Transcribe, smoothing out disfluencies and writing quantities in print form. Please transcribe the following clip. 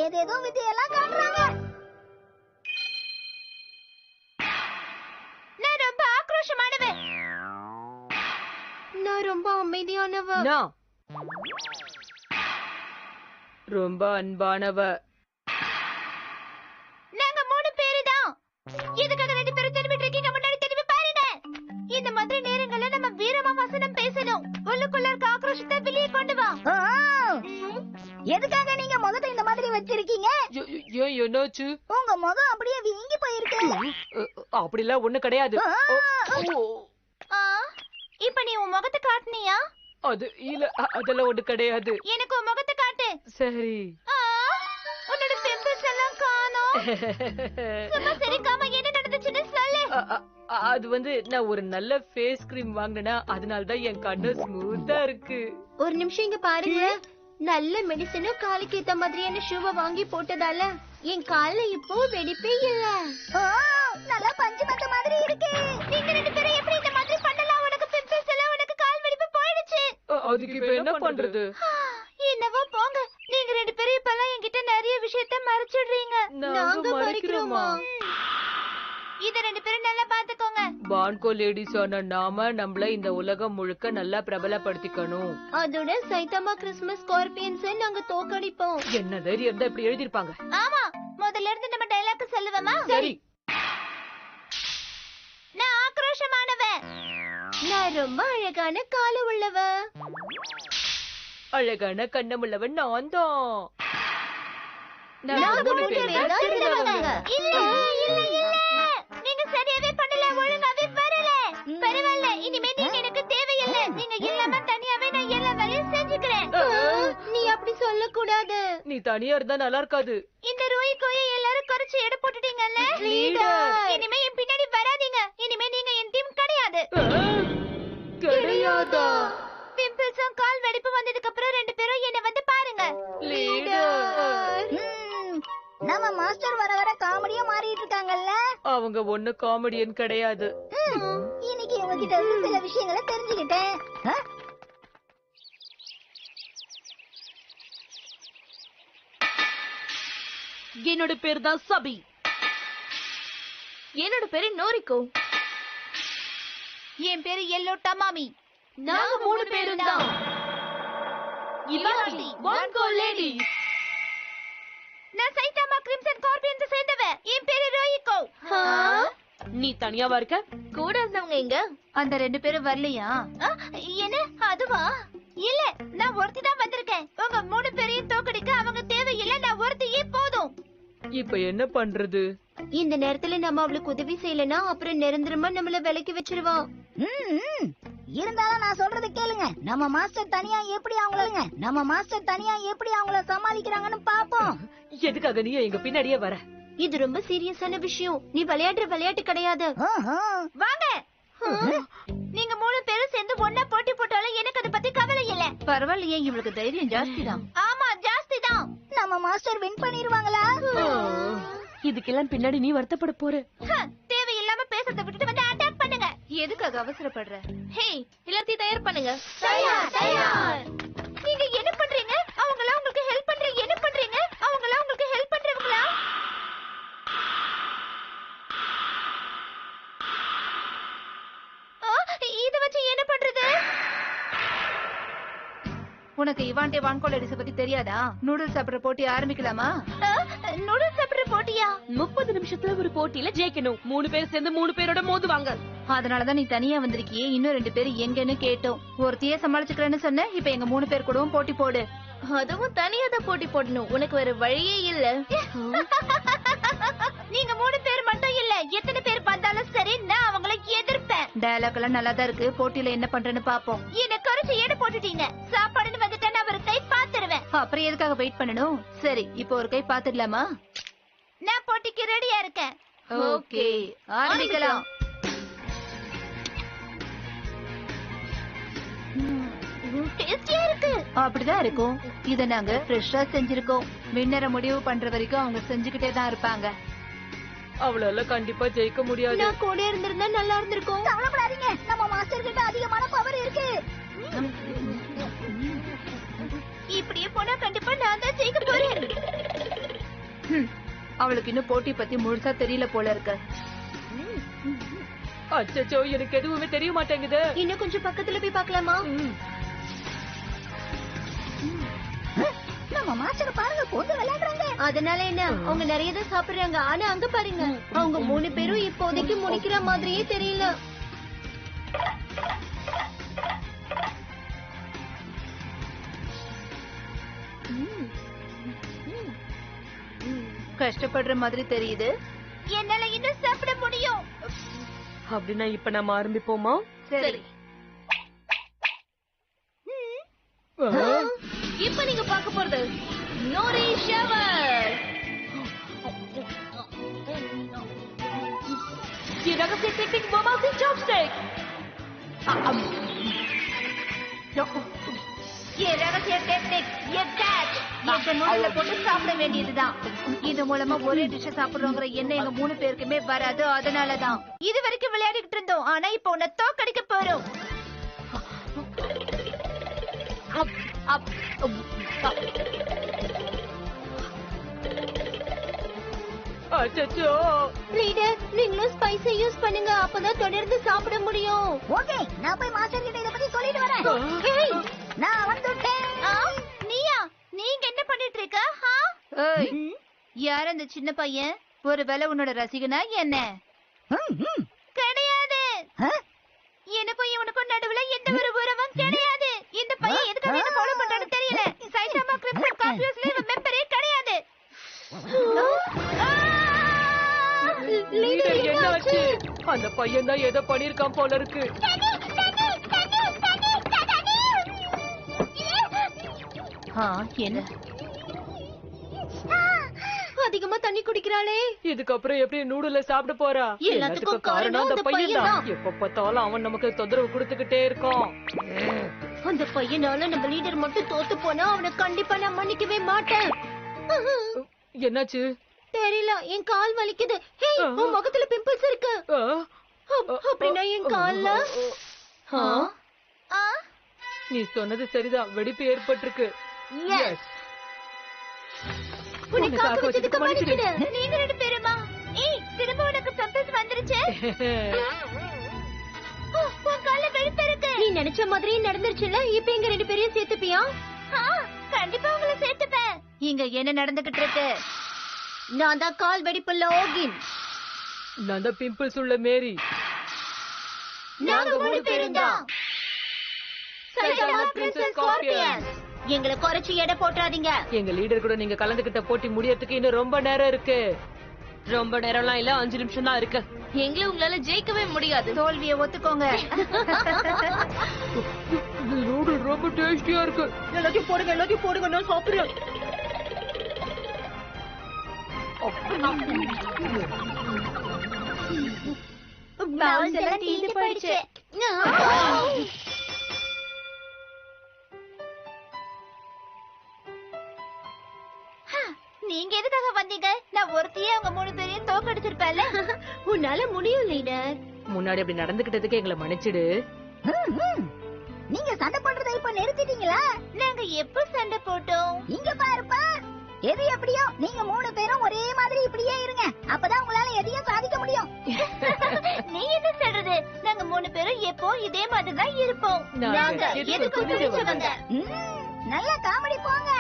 ஏதேதோ வித்தையெல்லாம் காட்டுறாங்க. நான் ரொம்ப ஆக்ரோஷமானவன். நான் ரொம்ப அமைதியானவ. ரொம்ப அன்பானவ. நாங்க 3 பேரு தான். எதுக்காக 2 பேரும் திரும்பிட்டு இருக்கீங்க? முன்னாடி திரும்பி பாருங்க. இந்த மாதிரி நேரங்கள்ல நம்ம வீரமா வசனம் பேசணும். உள்ளுக்குள்ள இருக்க ஆக்ரோஷத்தை வெளியே கொண்டு வா. எதுக்காக நீங்க முகத்தை இந்த மாதிரி வச்சிருக்கீங்க? ஏன் என்னாச்சு? உங்க முகம் அப்படியே வீங்கி போயிருக்கு. அப்படிலாம் ஒண்ணு கிடையாது. இப்ப நீ உன் முகத்தை காட்டுனியா? அது இல்ல, அதெல்லாம் ஒண்ணு கிடையாது. எனக்கு உன் முகத்தை காட்டு. சரி. உன்னோட பிம்பிள்ஸ் எல்லாம் காணோம். சும்மா சிரிக்காம என்ன நடந்துச்சுன்னு சொல்லு. அது வந்து நான் ஒரு நல்ல ஃபேஸ் கிரீம் வாங்கினேனா, அதனால தான் என் கண்ணு ஸ்மூத்தா இருக்கு. ஒரு நிமிஷம் இங்க பாருங்க. நல்ல மெடிசனும் காலுக்கு ஏத்த மாதிரியான ஷூவை வாங்கி போட்டதால என் கால்ல இப்போ வெடிப்பே இல்ல. நல்லா பஞ்சு மத்த மாதிரி இருக்கு. நீங்க 2 பேரும் எப்படி இந்த மாதிரி பண்ணலாம்? உனக்கு பிம்பிள்ஸ் எல்லாம், உனக்கு கால் வெடிப்பு போயிடுச்சு. அதுக்கு இப்ப என்ன பண்றது? என்னவோ போங்க. நீங்க 2 பேரும் இப்பெல்லாம் என்கிட்ட நிறைய விஷயத்தை மறைச்சிடுறீங்க. நாங்க மறைக்கிறோமா? இத 2 பேரும் நல்லா பாத்துக்கோங்க. பான்கோ லேடிஸ் ஆன நாம நம்மள இந்த உலகம் முழுக்க நல்லா பிரபலப்படுத்திக்கணும். அதோட சைதாமா கிறிஸ்மஸ் ஸ்கார்பியன்ஸ் நாங்க தோக்கடிப்போம். என்ன தைரியம் இருந்தா இப்படி எழுதிருப்பாங்க? ஆமா, முதல்ல இருந்து நம்ம டயலாக் சொல்லுவோமா? சரி. நான் ஆக்ரோஷமானவன். நான் ரொம்ப அழகான காலு உள்ளவ. அழகான கண்ணமுள்ளவன் நான் தான். நாங்க 3 பேர் தான் இருந்தவங்க. இல்ல இல்ல இல்ல, நீங்க சரியாவே பண்ணல, ஒழுங்காவே வரல. பரவாயில்ல, இனிமே நீங்க எனக்கு தேவையில்ல. நீங்க இல்லாம தனியாவே நான் எல்லா வேலையும் செஞ்சுக்கிறேன். நீ அப்படி சொல்ல கூடாது. நீ தனியா இருந்தா நல்லா இருக்காது. இந்த ரோய் கோயை எல்லாரும் குறைச்சு எடை போட்டுட்டீங்கல்ல. இனிமே என் பின்னாடி வராதீங்க. இனிமே நீங்க என் டீம் கிடையாது. கிடையாதா? பிம்பிள்ஸும் கால் வெடிப்பு வந்ததுக்கு அப்புறம் 2 பேரும் என்ன வந்து பாருங்க. நம்ம மாஸ்டர் வர வர காமெடியா மாறிட்டு இருக்காங்கல்ல. அவங்க ஒண்ணு காமெடியன் கிடையாது. இன்னைக்கு உங்ககிட்ட இருந்து சில விஷயங்களை தெரிஞ்சுக்கிட்டேன். என்னோட பேர் தான் சபி. என்னோட பேரு நோரிகோ. என் பேரு எல்லோ டமாமி. நாங்க 3 பேரும் தான் இலாட்டி பான்கோ லேடிஸ். நான் சைதாமா கிரிம்சன் ஸ்கார்பியன்ஸ் சேர்ந்தவ. என் பேரு ரோயிகோ. நீ தனியாவா இருக்க? கூட இருந்தவங்க எங்க? அந்த 2 பேரும் வரலையா? என்ன அதுவா? இல்ல, நான் ஒருத்தி தான் வந்திருக்கேன். உங்க 3 பேரையும் தோக்கடிக்க அவங்க தேவையில்லை. நான் ஒருத்தியே போதும். இப்ப என்ன பண்றது? இந்த நேரத்துல நம்ம அவளுக்கு உதவி செய்யலனா அப்புறம் நிரந்தரமா நம்மள விலக்கி வச்சிருவா. இருந்தாலும் நான் சொல்றது கேளுங்க. நம்ம மாஸ்டர் தனியா எப்படி அவங்கள சமாளிக்கிறாங்கன்னு பாப்போம். எதுக்காக நீ எங்க பின்னாடியே வர? இது ரொம்ப சீரியஸான விஷயம். நீ விளையாடுற விளையாட்டு கிடையாது. வாங்க. நீங்க 3 பேரும் சேர்ந்து ஒண்ணா போட்டி போட்டாலும் எனக்கு அத பத்தி கவலை இல்ல. பரவாயில்லையே, இவளுக்கு தைரியம் ஜாஸ்தி தான். ஆமா, ஜாஸ்தி தான். நம்ம மாஸ்டர் வின் பண்ணிருவாங்களா? இதுக்கெல்லாம் பின்னாடி நீ வருத்தப்பட போற. தேவையில்லாம பேசறத விட்டுட்டு வந்து அட்டாக் பண்ணுங்க. எதுக்காக அவசரப்படுற? ஹே, எல்லாத்தையும் தயார் பண்ணுங்க. தயார். நீங்க என்ன பண்றீங்க? அவங்களா உங்களுக்கு ஹெல்ப் பண்றீங்க? என்ன பண்றீங்க? அவங்களா உங்களுக்கு ஹெல்ப் பண்றவங்களா? இத வச்சு என்ன பண்றது? உனக்கு இவான்டே வான்கோ லேடிஸ் பத்தி தெரியாதா? நூடுல்ஸ் சாப்பிடுற போட்டி ஆரம்பிக்கலாமா? நூடுல்ஸ் சாப்பிடுற போட்டியா? 30 நிமிஷத்துல ஒரு போட்டியில ஜெயிக்கணும். 3 பேர் சேர்ந்து 3 பேரோட மோதுவாங்க. அதனாலதான் நீ தனியா வந்திருக்கியே. இன்னும் 2 பேர் எங்கன்னு கேட்டோம். ஒருத்தையே சமாளிச்சுக்கிறேன்னு சொன்ன. இப்ப எங்க 3 பேர் கூடவும் போட்டி போடு. அதுவும் தனியா தான் போட்டி போடணும். உனக்கு வேற வழியே இல்ல. நீங்க 3 பேர் மட்டும் இல்ல, எத்தனை பேர் வந்தாலும் சரி, நான் அவங்களை எதிர்ப்பேன். டயலாக் எல்லாம் நல்லா தான் இருக்கு. போட்டியில என்ன பண்றேன்னு பாப்போம். என்ன குறைச்சு எடை போட்டுட்டீங்க. சாப்பாடுன்னு வந்துட்டா நான் ஒரு கை பாத்துருவேன். அப்புறம் எதுக்காக வெயிட் பண்ணணும்? சரி, இப்போ ஒரு கை பாத்துடலாமா? நான் போட்டிக்கு ரெடியா இருக்கேன். ஓகே, ஆரம்பிக்கலாம். டேஸ்டியா இருக்கு. அப்படிதான் இருக்கும். இத நாங்க ஃப்ரெஷ்ஷா செஞ்சிருக்கோம். வின்னரை முடிவு பண்ற வரைக்கும் அவங்க செஞ்சுக்கிட்டே தான் இருப்பாங்க. அவளால கண்டிப்பா ஜெயிக்க முடியாது. நான் கூட இருந்திருந்தா நல்லா இருந்திருக்கும். கவலைப்படாதீங்க, நம்ம மாஸ்டர் கிட்ட அதிகமான பவர் இருக்கு. இப்படியே போனா கண்டிப்பா நான் தான் ஜெயிக்க போறேன். அவளுக்கு இன்னும் போட்டி பத்தி முழுசா தெரியல போல இருக்கு. அச்சச்சோ, எனக்கு எதுவுமே தெரிய மாட்டேங்குது. இன்னும் கொஞ்சம் பக்கத்துல போய் பார்க்கலாமா? நம்ம மாஸ்டர் பாருங்க போட்டு விளையாடுறாங்க. அதனால என்ன, அவங்க நிறைய தான் சாப்பிடுறாங்க. ஆனா அங்க பாருங்க, அவங்க 3 பேரும் இப்போதைக்கு முடிக்கிற மாதிரியே தெரியல. கஷ்டப்படுற மாதிரி தெரியுது. என்னால இன்னும் சாப்பிட முடியும். அப்படின்னா இப்ப நம்ம ஆரம்பிப்போமா? சரி. இப்ப நீங்க பார்க்க போறது நோரி ஷவர். ரகசிய டெக்னிக் மோமாசி சாப்ஸ்டிக். ரகசிய டெக்னிக் கேட்ச். இந்த நூல்ல போட்டு சாப்பிட வேண்டியதுதான். இது மூலமா ஒரே டிஷ் சாப்பிடுறோங்கிற எண்ணம் எங்க 3 பேருக்குமே வராது. அதனாலதான் இது வரைக்கும் விளையாடிட்டு இருந்தோம். ஆனா இப்ப உன்னை தோக்கடிக்க போறோம். அச்சச்சோ, லீடர், நீங்களும் ஸ்பைஸை யூஸ் பண்ணுங்க. அப்பதான் தொடர்ந்து சாப்பிட முடியும். ஓகே, நான் போய் மாஸ்டர் கிட்ட இத பத்தி சொல்லிட்டு வரேன். ஏய், நான் வந்துட்டேன். நீயா? நீங்க என்ன பண்ணிட்டு இருக்க? யார் அந்த சின்ன பையன்? ஒருவேளை உன்னோட ரசிகனா என்ன? கிடையாது. எனக்கும் இவனுக்கும் நடுவுல எந்த ஒரு உறவும் கிடையாது. இந்த பையன் எதுக்காக என்ன ஃபாலோ பண்றான்னு தெரியல. சைட்டாமா கிரிப்டோ கார்பியோஸ்ல இவன் மெம்பரே கிடையாது. லீடர் என்னாச்சு? அந்த பையன் தான் ஏதோ பண்ணிருக்கான் போல இருக்கு. என்ன அதிகமா தண்ணி குடிக்கிறாளே. இதுக்கப்புறம் எப்படி நூடுல சாப்பிட போறா? எல்லாத்துக்கும் காரணம் அந்த அந்த பையன் தான். பையன்தான். எப்ப பார்த்தாலும் அவன் நமக்கு தொந்தரவு கொடுத்துக்கிட்டே இருக்கான். அந்த பையனால நம்ம லீடர் மட்டும் தோத்து போனா அவனை கண்டிப்பா நான் மன்னிக்கவே மாட்டேன். என்னாச்சு? தெரியல, என் கால் வலிக்குது. ஹேய், உன் முகத்துல பிம்பிள்ஸ் இருக்கு. அப்படின்னா என் கால்ல நீ சொன்னது சரிதான், வெடிப்பு ஏற்பட்டிருக்கு. Yes. உன்னை காக்க வச்சதுக்கு மன்னிச்சிடு. நீங்க 2 பேருமா? ஏய், திரும்ப உனக்கு பிம்பிள்ஸ் வந்துருச்சு. உன் கால்ல வெடிப்பு இருக்கு. நீ நினைச்ச மாதிரி நடந்துருச்சுல. இப்ப எங்க 2 பேரையும் சேர்த்துப்பியா? கண்டிப்பா உங்களை சேர்த்துப்பேன். இங்க என்ன நடந்துகிட்டு இருக்கு? நான் தான் கால் வெடிப்பு லோகின். நான் தான் பிம்பிள்ஸ் உள்ள மேரி. நாங்க 3 பேரும் தான் சைட்டாமா பிரின்சஸ் ஸ்கார்பியன். எங்களை குறைச்சு எடை போட்டாதீங்க. எங்க லீடர் கூட நீங்க கலந்துகிட்ட போட்டி முடியறதுக்கு இன்னும் ரொம்ப நேரம் இருக்கு. ரொம்ப நேரம்லாம் இல்ல, 5 நிமிஷம் தான் இருக்கு. எங்களை உங்களால ஜெயிக்கவே முடியாது. தோல்வியை ஒத்துக்கோங்க. நூடுல் ரொம்ப டேஸ்டியா இருக்கு. எல்லாத்தையும் போடுங்க, நான் சாப்பிடுறேன். பவுல்ஸ் எல்லாம் தீந்து போயிடுச்சு. நீங்க எதுக்காக வந்தீங்க? நான் ஒருத்தையே அவங்க 3 பேரையும் தோக்கடிச்சிருப்பேன்ல. உன்னால முடியும் லீடர். முன்னாடி அப்படி நடந்துகிட்டதுக்கு எங்களை மன்னிச்சிடு. நீங்க சண்டை பண்றதை இப்ப நிறுத்திட்டீங்களா? நாங்க எப்ப சண்டை போட்டோம்? இங்க பாருப்பா, எது எப்படியோ நீங்க 3 பேரும் ஒரே மாதிரி இப்படியே இருங்க. அப்பதான் உங்களால எதையும் சாதிக்க முடியும். நீ என்ன சொல்றது? நாங்க 3 பேரும் எப்போ இதே மாதிரி தான் இருப்போம். நாங்க நாங்க எதுக்கு எதுக்கு பிடிச்சவங்க. நல்ல காமெடி போங்க.